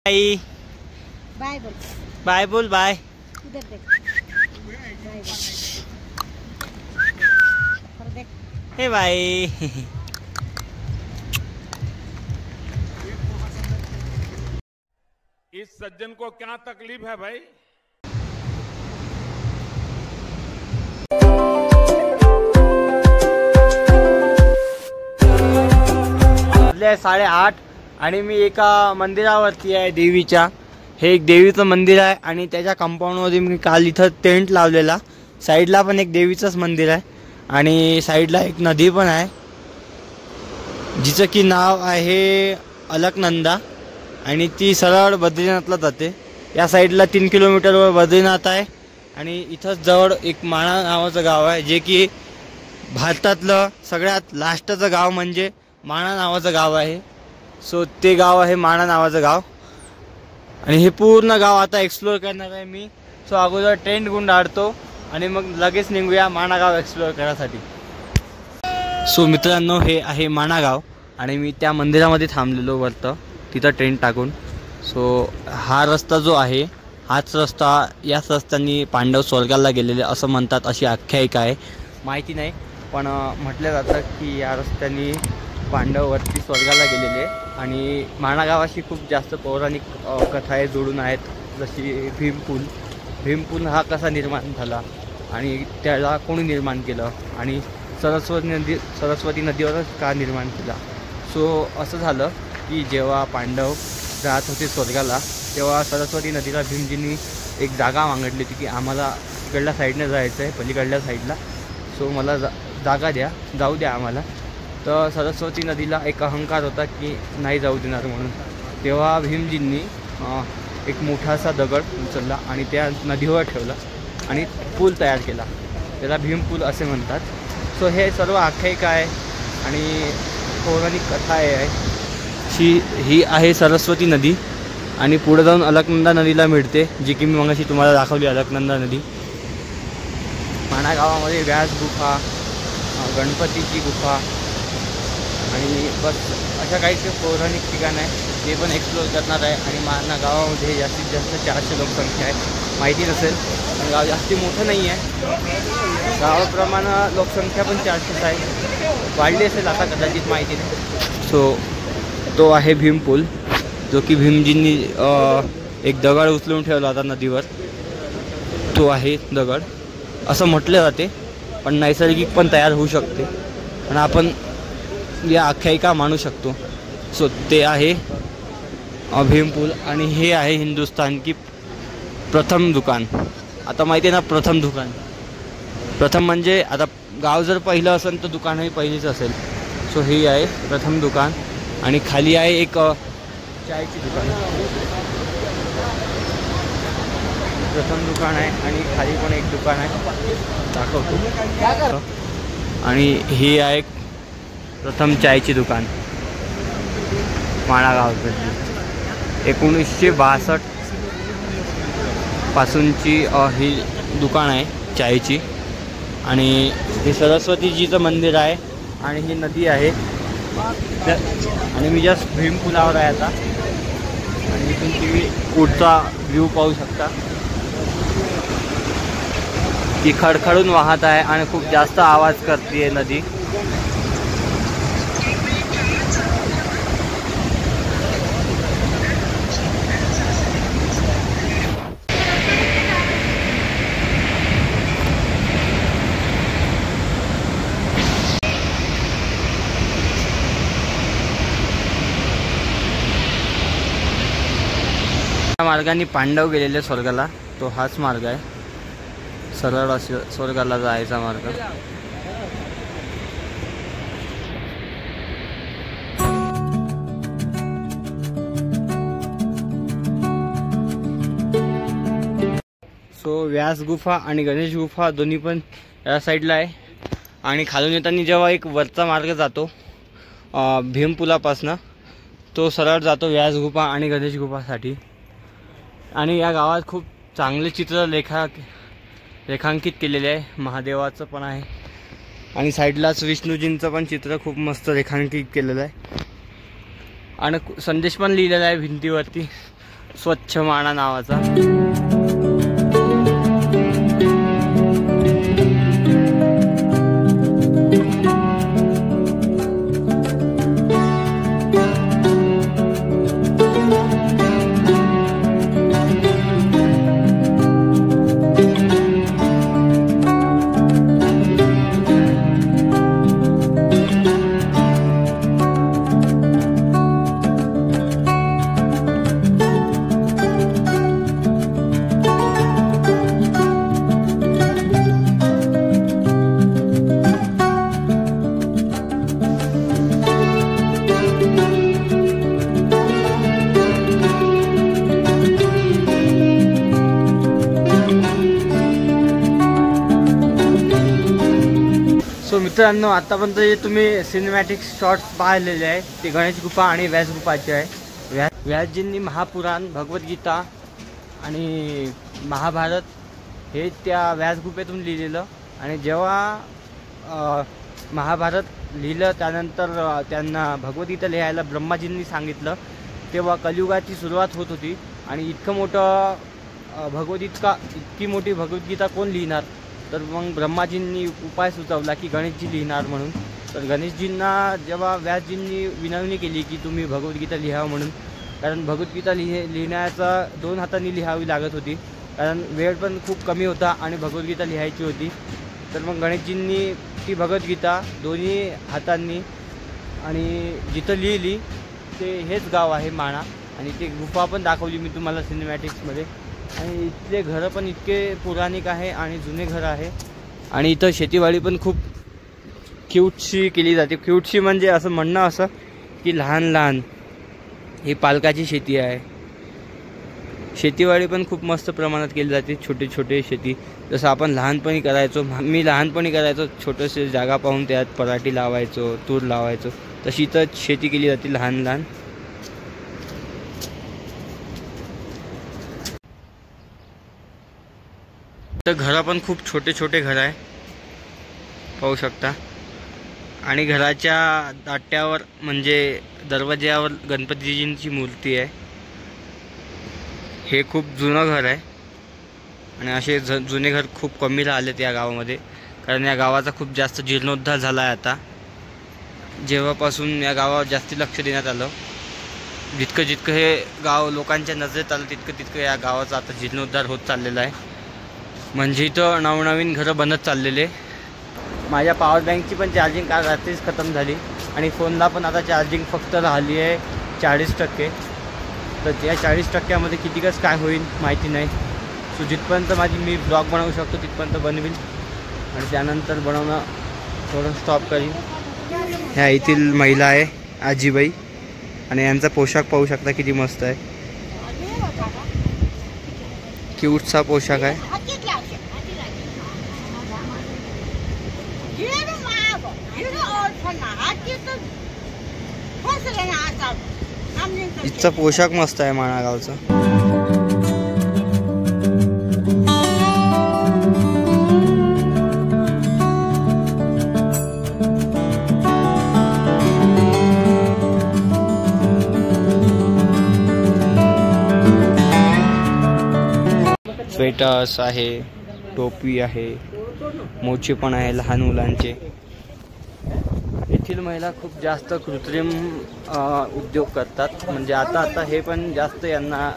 Bye bye बोल। Bye बोल bye. इधर देख। बाय और देख। हे बाय। इस सज्जन को क्या तकलीफ है भाई? वाजले 8:30 आणि मी एका मंदिरावरती आहे देवीच्या। हे एक देवीचं मंदिर आहे आणि त्याच्या कंपाऊंडमध्ये मी काल इथं टेंट लावलेला। साईडला पण एक देवीचंच मंदिर आहे आणि साईडला एक नदी पण आहे जिचं की नाव आहे अलकनंदा आणि ती सरळ बद्रीनाथला जाते। या साईडला 3 किलोमीटरवर बद्रीनाथ आहे आणि इथंच जवळ एक माणा नावाचं गाव आहे जे की भारतातलं सगळ्यात लास्टचं गाव म्हणजे माणा नावाचं गाव आहे। सो ते गाव आहे माणा नावाचं गाव आणि हे पूर्ण गाव आता एक्सप्लोअर करणार आहे मी। सो अगोदर टेंट गुंडाळतो आणि मग लगेच निघूया माणा गाव एक्सप्लोअर करण्यासाठी। सो मित्रांनो, हे आहे माणा गाव आणि मी त्या मंदिरामध्ये थांबलेलो वरतं तिथं टेंट टाकून। सो हा रस्ता जो आहे हाच रस्ता, याच रस्त्याने पांडव स्वर्गाला गेलेले असं म्हणतात, अशी आख्यायिका आहे। माहिती नाही पण म्हटलं जातं की या रस्त्याने पांडव वरती स्वर्गाला गेलेले आणि माणा गावाशी खूप जास्त पौराणिक कथा जोडून आहेत, जशी भीमपूल हा कसा निर्माण झाला आणि त्याला कोणी निर्माण केलं आणि सरस्वती नदीवरच का निर्माण केला। सो असं झालं की जेव्हा पांडव जात होते स्वर्गाला तेव्हा सरस्वती नदीला भीमजींनी एक जागा मागितली होती की आम्हाला तिकडल्या साईडने जायचं आहे, पलीकडल्या साईडला। सो मला जागा द्या, जाऊ द्या आम्हाला। तर सरस्वती नदीला एक अहंकार होता की नाही जाऊ देणार म्हणून। तेव्हा भीमजींनी एक मोठासा दगड उचलला आणि त्या नदीवर ठेवला आणि पूल तयार केला, त्याला भीमपूल असे म्हणतात। सो हे सर्व आख्यायिका आहे आणि पौराणिक कथा आहे। ही आहे सरस्वती नदी आणि पुढे जाऊन अलकनंदा नदीला मिळते, जी की मी मगाशी तुम्हाला दाखवली अलकनंदा नदी। माणा गावामध्ये व्यास गुफा, गणपतीची गुफा आणि बस अशा काही पौराणिक ठिकाण आहे ते पण एक्सप्लोअर करणार आहे। आणि माणा गावामध्ये जास्तीत जास्त 400 लोकसंख्या आहे। माहिती नसेल पण गाव जास्ती मोठं नाही आहे, गावाप्रमाणे लोकसंख्या पण 400 आहे, वाढली असेल आता कदाचित, माहिती नाही। सो तो आहे भीमपूल, जो की भीमजींनी एक दगड उचलून ठेवला होता नदीवर, तो आहे दगड असं म्हटलं जाते। पण नैसर्गिक पण तयार होऊ शकते आणि आपण या आख्यायिका मानू शकतो। सो ते आहे भीमपूल आणि हे आहे हिंदुस्तान की प्रथम दुकान। आता माहिती आहे ना, प्रथम दुकान, प्रथम म्हणजे आता गाव जर पहिलं असेल तर दुकानही पहिलीच असेल। सो हे आहे प्रथम दुकान आणि खाली आहे एक चायची दुकान, प्रथम दुकान आहे आणि खाली पण एक दुकान आहे, दाखवतो। आणि ही आहे प्रथम चायची दुकान माणा गावाकडली, 1962 पासूनची ही दुकान आहे चायची। आणि हे सरस्वतीजीचं मंदिर आहे आणि ही नदी आहे आणि मी जस्ट भीमपुलावर आहे आता आणि इथून तुम्ही पुढचा व्ह्यू पाहू शकता की खडखडून वाहत आहे आणि खूप जास्त आवाज करते नदी। मार्गाने पांडव गेलेले स्वर्गाला, तो हाच मार्ग आहे, सरळ स्वर्गाला जायचा मार्ग। सो व्यास गुफा आणि गणेश गुफा दोन्ही पण या साईडला आहे आणि खालून येताना जेव्हा एक वरचा मार्ग जातो भीमपुलापासनं, तो सरळ जातो व्यास गुफा आणि गणेश गुफासाठी। आणि या गावात खूप चांगले चित्र रेखांकित केलेले आहे, महादेवाचं पण आहे आणि साईडलाच विष्णूजींचं पण चित्र खूप मस्त रेखांकित केलेलं आहे आणि संदेश पण लिहिलेला आहे भिंतीवरती, स्वच्छ माणा नावाचा. सो मित्रांनो, आतापर्यंत जे तुम्ही सिनेमॅटिक शॉट्स पाहिलेले आहे ते गणेश गुफा आणि व्यास गुफाचे आहे. व्यासजींनी महापुराण, भगवद्गीता आणि महाभारत हे त्या व्यास गुफेतून लिहिलेलं. आणि जेव्हा महाभारत लिहिलं त्यानंतर त्यांना भगवद्गीता लिहायला ब्रह्माजींनी सांगितलं, तेव्हा कलियुगाची सुरुवात होत होती. आणि इतकं मोठं इतकी मोठी भगवद्गीता कोण लिहिणार, तर मग ब्रह्माजींनी उपाय सुचवला की गणेशजी लिहिणार म्हणून. तर गणेशजींना जेव्हा व्यासजींनी विनवणी केली की तुम्ही भगवद्गीता लिहावं म्हणून, कारण भगवद्गीता लिहिण्याचा 2 हातांनी लिहावी लागत होती, कारण वेळ पण खूप कमी होता आणि भगवद्गीता लिहायची होती. तर मग गणेशजींनी ती भगवद्गीता दोन्ही हातांनी आणि जिथं लिहिली ते हेच गाव आहे माणा. आणि ते गुफा पण दाखवली मी तुम्हाला सिनेमॅटिक्समध्ये. आणि इथले घरं पण इतके पौराणिक आहे आणि जुने घर आहे. आणि इथं शेतीवाडी पण खूप क्यूटशी केली जाते. क्यूटशी म्हणजे असं म्हणणं असं की लहान लहान ही पालकाची शेती आहे. शेतीवाडी पण खूप मस्त प्रमाणात केली जाते, छोटे छोटे शेती, जसं आपण लहानपणी करायचो. मी लहानपणी करायचो, छोटंसं जागा पाहून त्यात पराठी लावायचो, तूर लावायचो, तशी इथं शेती केली जाते लहान लहान. तर घरं पण खूप छोटे छोटे घर आहे, पाहू शकता. आणि घराच्या दाट्यावर म्हणजे दरवाज्यावर गणपतीजींची मूर्ती आहे. हे खूप जुनं घर आहे आणि असे जुने घर खूप कमी राहिलेत या गावामध्ये, कारण या गावाचा खूप जास्त जीर्णोद्धार झाला आहे. आता जेव्हापासून या गावावर जास्ती लक्ष देण्यात आलं, जितकं हे गाव लोकांच्या नजरेत आलं तितकं या गावाचा आता जीर्णोद्धार होत चाललेला आहे. म्हणजे इथं नवनवीन घरं बनत चाललेले. माझ्या पॉवर बँकची पण चार्जिंग काल रात्रीच खतम झाली आणि फोनला पण आता चार्जिंग फक्त राहिली आहे 40%. तर त्या 40%मध्ये कितीकच काय होईल माहिती नाही. सो जिथपर्यंत मी ब्लॉग बनवू शकतो तिथपर्यंत बनवील आणि त्यानंतर बनवणं थोडं स्टॉप करीन. ह्या येथील महिला आहे आजीबाई आणि यांचा पोशाख पाहू शकता किती मस्त आहे. क्यूटचा पोशाख आहे. इथचा पोशाख मस्त आहे माणा गावचा. स्वेटर्स आहे, टोपी आहे, मोचे पण आहे लहान मुलांचे. येथील महिला खूप जास्त कृत्रिम उद्योग करतात. म्हणजे आता हे पण जास्त यांना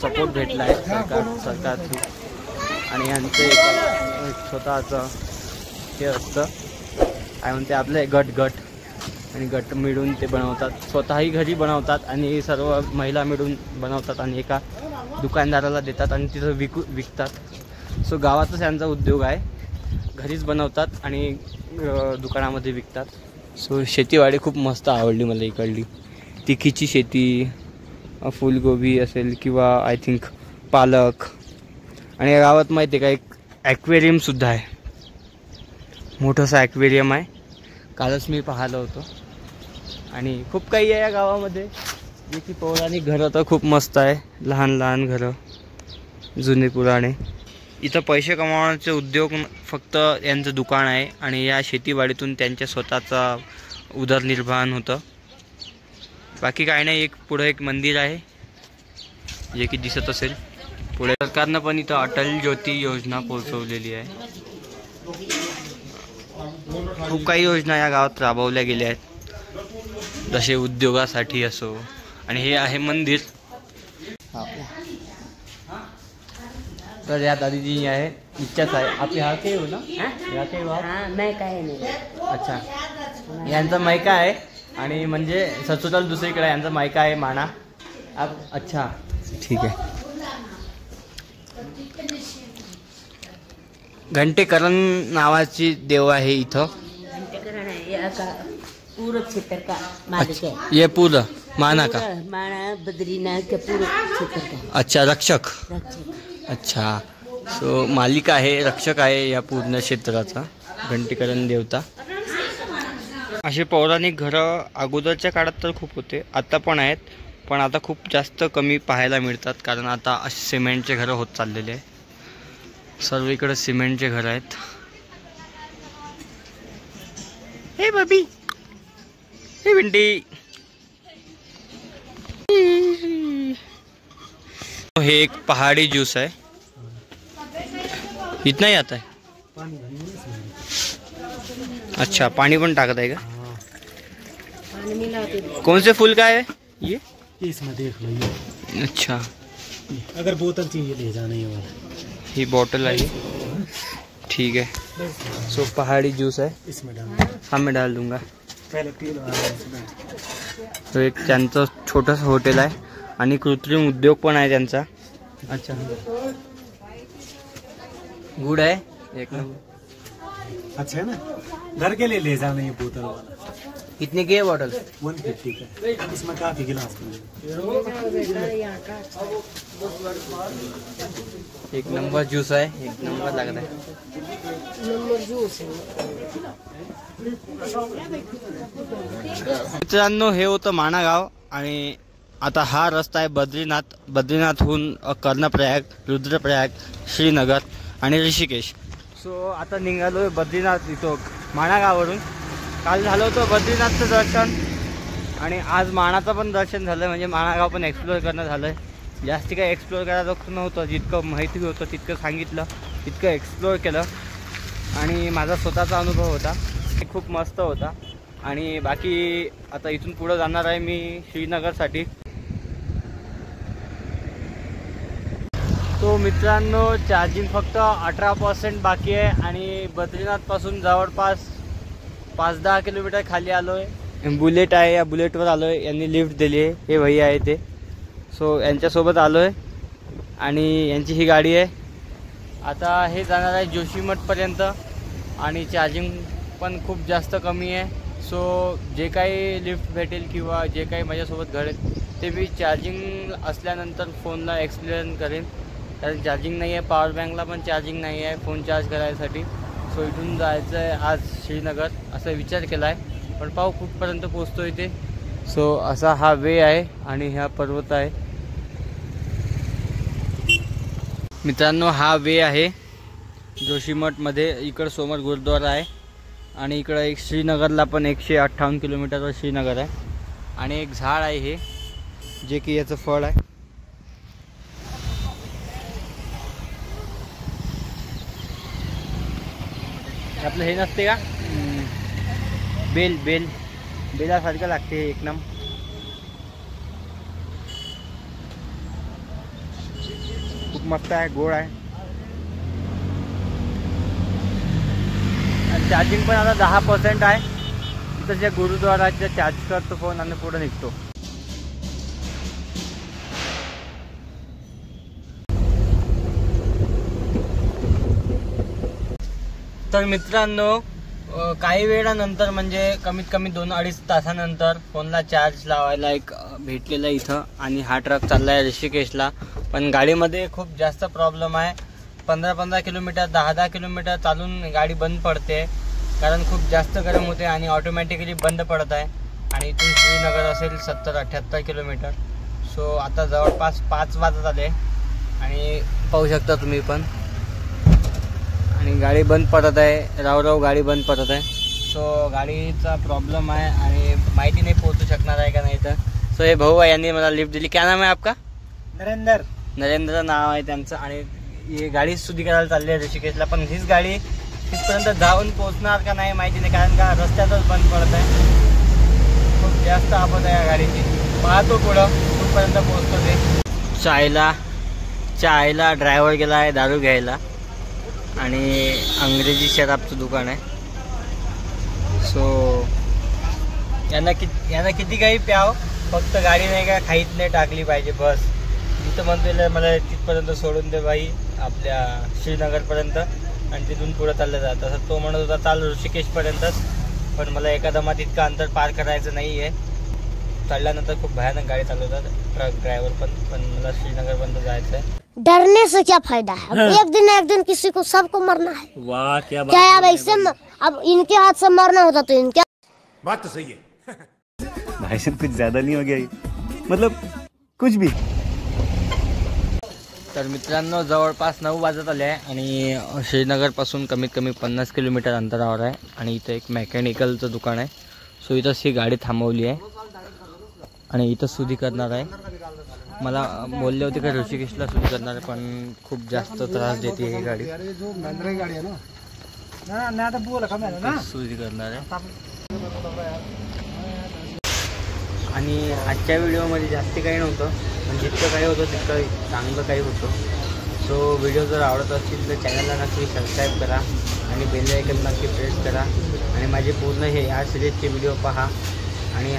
सपोर्ट भेटला आहे सरकारची. आणि यांचं एक स्वतःचं हे असतं, काय म्हणते आपले गट आणि गट मिळून ते बनवतात. स्वतःही घरी बनवतात आणि सर्व महिला मिळून बनवतात आणि एका दुकानदाराला देतात आणि तिथं विकतात. सो गावातच यांचा उद्योग आहे, घरीच बनवतात आणि दुकानामध्ये विकतात. सो शेतीवाडी खूप मस्त आवडली मला इकडली. तिखीची शेती, फुलगोबी असेल किंवा आय थिंक पालक. आणि या गावात माहिती आहे का एक ॲक्वेरियमसुद्धा आहे, मोठंसं ॲक्वेरियम आहे. कालच मी पाहिलं होतं. आणि खूप काही आहे या गावामध्ये, जे की पौराणिक घरं तर खूप मस्त आहे, लहान लहान घरं जुने पुराणे. इथं पैसे कमावण्याचे उद्योग फक्त यांचं दुकान आहे आणि या शेतीवाडीतून त्यांच्या स्वतःचा उदरनिर्वाह होतं. बाकी काही नाही. पुढं एक मंदिर आहे जे की दिसत असेल पुढे. सरकारनं पण इथं अटल ज्योती योजना पोहोचवलेली आहे. खूप काही योजना या गावात राबवल्या गेल्या आहेत, जसे उद्योगासाठी असो. आणि हे आहे मंदिर. तर या दादीजी आहे, इच्छाच आहे आपली. हा काही हो ना, नाही काय नाही. अच्छा, यांचा मायका आहे आणि म्हणजे सचोदल दुसरीकडे यांचा मायका आहे माणा. अच्छा ठीक आहे. घंटेकरण नावाची देव आहे इथं. पूरब क्षेत्र का मालिक है. ये पूर्ण माना का. माना बद्रीनाथ के पूरब क्षेत्र का अच्छा, रक्षक. रक्षक. अच्छा, सो मालिक आहे, रक्षक आहे या पूर्ण क्षेत्राचा घंटेकरण देवता. असे पौराणिक घरं अगोदरच्या काळात तर खूप होते, आता पण आहेत, पण आता खूप जास्त कमी पाहायला मिळतात. कारण आता असे सिमेंटचे घरं होत चाललेले आहे. सर्व इकडे सिमेंटचे घरं आहेत. हे बबी, हे भिंडी. हे एक पहाड़ी जूस है. इतना ही आता है. अच्छा, पानी पण टाकत आहे का. पानी मिलाते. कौन से फूल का है ये. इसमें देख लो ये. अच्छा, अगर बोतल चाहिए ले जाना ये वाला. ही बॉटल आहे. ठीक है. सो पहाड़ी जूस है. इसमें डाल. हाँ, मैं डाल दूंगा. पहले पी लो इसमें. तो एक त्यांचं छोटंसं हॉटेल आहे आणि कृत्रिम उद्योग पण आहे त्यांचा. अच्छा, गुड है एक नंबर. अच्छा है ना. घर के लिए ले जाना ये बोतल वाला. कितने की है बॉटल. 150 का. इसमें काफी गिलास में. एक नंबर ज्यूस आहे, एक नंबर लागत आहे. मित्रांनो, हे होतं माणा गाव. आणि आता हा रस्ता आहे बद्रीनाथ. बद्रीनाथहून कर्णप्रयाग, रुद्रप्रयाग, श्रीनगर आणि ऋषिकेश. सो आता निघालोय बद्रीनाथ इथं माणा गावावरून. काल झालं होतं बद्रीनाथचं दर्शन आणि आज माणाचं पण दर्शन झालं. म्हणजे माणा गाव पण एक्सप्लोअर करणं झालं. जास्ती काही एक्सप्लोअर करायचं नव्हतं, जितकं माहिती होतं तितकं सांगितलं, तितकं एक्सप्लोअर केलं. आणि माझा स्वतःचा अनुभव होता, खूप मस्त होता. आणि बाकी आता इथून पुढं जाणार आहे मी श्रीनगरसाठी. तो मित्रांनो, चार्जिंग फक्त 18% बाकी आहे. आणि बद्रीनाथपासून जवळपास 5-10 किलोमीटर खाली आलो आहे. बुलेट आहे, या बुलेटवर आलो आहे. यांनी लिफ्ट दिली आहे, हे भैया आहे ते. सो यांच्यासोबत आलो आहे आणि यांची ही गाडी आहे. आता हे जाणार आहे जोशीमठपर्यंत. आणि चार्जिंग पण खूप जास्त कमी आहे. सो जे काही लिफ्ट भेटेल किंवा जे काही माझ्यासोबत घडेल ते मी चार्जिंग असल्यानंतर फोनला एक्सप्लेन करेन. कारण चार्जिंग नाही आहे, पॉवर बँकला पण चार्जिंग नाही आहे फोन चार्ज करायसाठी. सो इथून जायचं आहे आज श्रीनगर असा विचार केला आहे, पण पाहू कुठपर्यंत पोचतो इथे. सो असा हा वे आहे आणि हा पर्वत आहे. मित्रांनो, हा वे आहे जोशीमठमध्ये. इकडं समोर गुरुद्वारा आहे आणि इकडं एक श्रीनगरला पण 158 किलोमीटरवर श्रीनगर आहे. आणि एक झाड आहे हे, जे की याचं फळ आहे. आपलं हे नसते का बेलासारखं लागते एक नंबर. खूप मस्त आहे, गोड आहे. आणि चार्जिंग पण आता 10% आहे. तिथं जे गुरुद्वाराच्या चार्ज करतो फोन आणि पुढे निघतो. तर मित्रांनो, काही वेळानंतर म्हणजे कमीत कमी 2-2.5 तासानंतर फोनला चार्ज लावायला एक भेटलेला इथं. आणि हा ट्रक चालला आहे ऋषिकेशला. पण गाडीमध्ये खूप जास्त प्रॉब्लेम आहे. 15-15 किलोमीटर 10-10 किलोमीटर चालून गाडी बंद पडते, कारण खूप जास्त गरम होते आणि ऑटोमॅटिकली बंद पडत आहे. आणि इथून श्रीनगर असेल 70-78 किलोमीटर. सो आता जवळपास 5 वाजत आले आणि पाहू शकता तुम्ही पण. आणि गाडी बंद पडत आहे, राव गाडी बंद पडत आहे. सो गाडीचा प्रॉब्लेम आहे आणि माहिती नाही पोहोचू शकणार आहे का नाही तर. सो हे भाऊ आहे, यांनी मला लिफ्ट दिली. क्या नाम है आपका. नरेंद्र नाव आहे त्यांचं. आणि ही गाडी शुद्धी करायला चालली आहे ऋषिकेशला. पण हीच गाडी तिथपर्यंत जाऊन पोहोचणार का नाही माहिती नाही, कारण का रस्त्यातच बंद पडत आहे. खूप जास्त आपत आहे या गाडीची. पाहतो पुढं कुठपर्यंत पोहोचतो ते. चायला ड्रायव्हर गेला आहे दारू घ्यायला आणि अंग्रेजी शराबचं दुकान आहे. सो यांना किती काही प्याव, फक्त गाडी नाही का खाईत नाही टाकली पाहिजे बस. मी तर म्हणतो मला तिथपर्यंत सोडून दे बाई, आपल्या श्रीनगरपर्यंत, आणि तिथून पुढं चाललं जातं. तसं तो म्हणत होता चाल ऋषिकेशपर्यंतच, पण मला एका दमात इतकं अंतर पार करायचं नाही आहे. चढल्यानंतर खूप भयानक गाडी चालवतात ट्रक ड्रायव्हर पण मला श्रीनगरपर्यंत जायचं आहे. डरने से क्या फायदा है, एक दिन किसी को सबको मरना है. वाह क्या बात. क्या अब ऐसे अब इनके हाथ से मरना होता तो इनके बात तो सही है. भाई साहब कुछ ज्यादा नहीं हो गया ये? मतलब कुछ भी. तर मित्रांनो जवळपास 9 वाजत आले आहे आणि श्रीनगरपासून कमीत कमी 50 किलोमीटर अंतरावर आहे. आणि इथं एक मेकॅनिकलचं दुकान आहे. सो इथंच ही गाडी थांबवली आहे आणि इथं शुद्धी करणार आहे. मला बोलले होते का ऋषिकेशला शुद्धी करणार आहे, पण खूप जास्त त्रास देते ही गाडी. शुद्धी करणार आहे. आणि आजच्या व्हिडिओमध्ये जास्त काही नव्हतं, पण जितकं काही होतं तितकं चांगलं काही होतं. सो व्हिडिओ जर आवडत असतील तर चॅनलला नक्की सबस्क्राईब करा आणि बेल आयकन नक्की प्रेस करा. आणि माझे पूर्ण या सिरीजचे व्हिडिओ पहा. आणि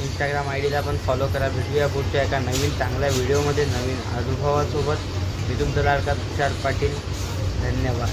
इंस्टाग्राम आयडीला पण फॉलो करा. भेटूया पुढच्या एका नवीन चांगल्या व्हिडिओमध्ये नवीन अनुभवासोबत. मी तुमचा लाडका तुषार पाटील. धन्यवाद.